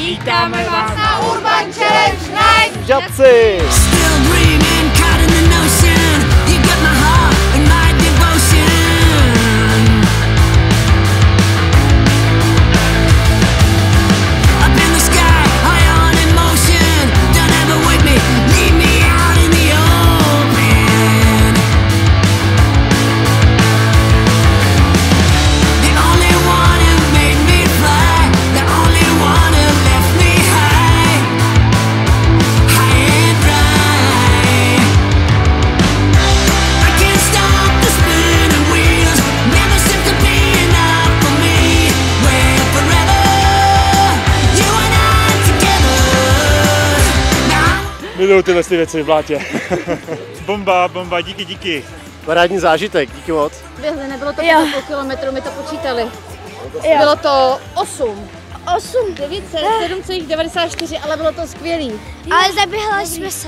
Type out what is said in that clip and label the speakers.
Speaker 1: Vítáme vás na Urban Challenge Night
Speaker 2: v Žatci!
Speaker 3: Miluju tyhle věci v blátě. Bomba, díky.
Speaker 2: Parádní zážitek, díky moc.
Speaker 4: Běhli, nebylo to 5,5 kilometru, my to počítali. Bylo to 8. 9,7,94, ale bylo to skvělý.
Speaker 5: Ale zaběhli jsme se.